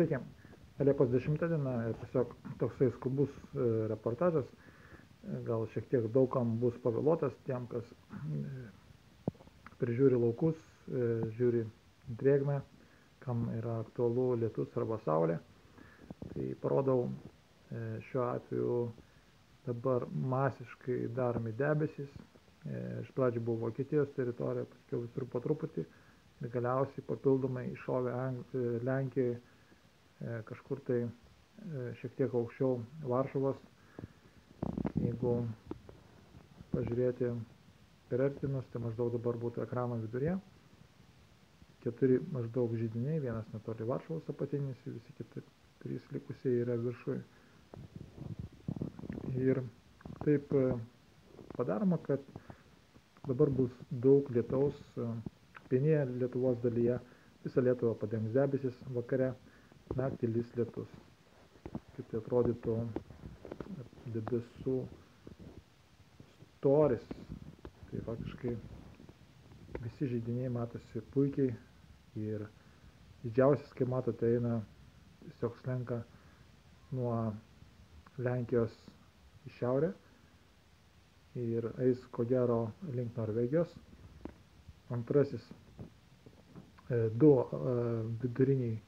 Sveiki, Liepos 10 diena ir tiesiog toksai skubus reportažas, gal šiek tiek daugam bus pavėluotas tiem, kas prižiūri laukus, žiūri drėgmę, kam yra aktualu lietus arba saulė. Tai parodau šiuo atveju dabar masiškai daromi debesys. Iš pradžių buvo Vokietijos teritorija, paskiau visur po truputį, ir galiausiai papildomai iššovė Lenkijoje, kažkur tai šiek tiek aukščiau Varšuvos. Jeigu pažiūrėti priartinus, tai maždaug dabar būtų ekrano viduryje 4 maždaug židiniai, vienas netoli Varšuvos apatinis, visi kiti 3 likusiai yra viršui. Ir taip padaroma, kad dabar bus daug lietaus pieninėje Lietuvos dalyje, visą Lietuvą padengs debesis, vakare naktį lis lietus. Kaip tai atrodytų debesų storis, tai faktiškai visi židiniai matosi puikiai ir didžiausias, kaip matote, eina tiesiog slenka nuo Lenkijos į šiaurę ir eis ko gero link Norvegijos. Antrasis, 2 viduriniai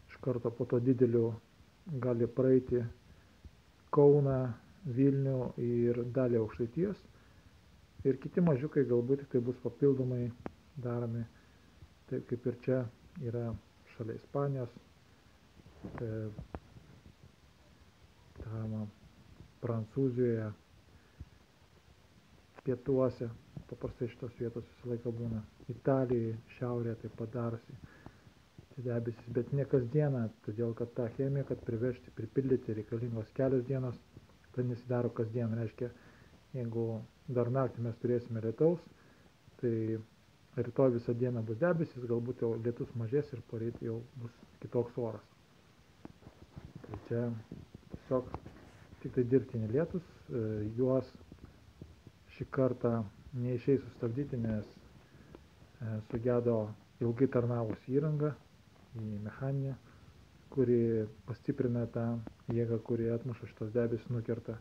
iš karto po to dideliu gali praeiti Kauną, Vilnių ir dalį Aukštaitijos. Ir kiti mažiukai galbūt tik tai bus papildomai daromi, taip kaip ir čia yra šalia Ispanijos, daroma Prancūzijoje, pietuose, paprastai šitos vietos visą laiką būna, Italijoje, šiaurėje taip pat darosi debesis, bet ne kasdieną, todėl kad ta chemija, kad privežti, pripildyti reikalingos kelios dienos, tai nesidaro kasdien. Reiškia, jeigu dar naktį mes turėsime lietaus, tai rytoj visą dieną bus debesis, galbūt jau lietus mažės ir poryt jau bus kitoks oras. Tai čia tiesiog tik tai dirbtiniai lietus, juos šį kartą neišeis sustabdyti, nes sugedo ilgai tarnavusi įranga, į mechaninę, kuri pastiprina tą jėgą, kuri atmuša šitos debesis, nukerta.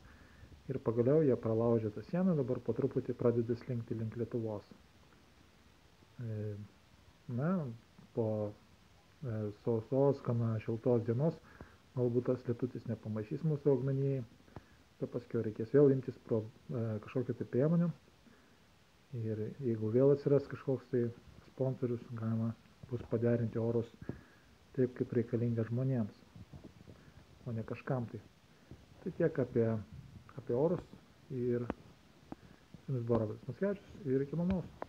Ir pagaliau jie pralaužė tą sieną, dabar po truputį pradeda slinkti link Lietuvos. Na, po sausos, gana šiltos dienos, galbūt tas lietutis nepamaišys mūsų augmenijai, bet paskui reikės vėl imtis kažkokią tai priemonių. Ir jeigu vėl atsiras kažkoks tai sponsorius, galima bus paderinti orus taip, kaip reikalinga žmonėms, o ne kažkam tai. Tai tiek apie orus ir su jumis buvo Robertas Mackevičius ir iki malonaus.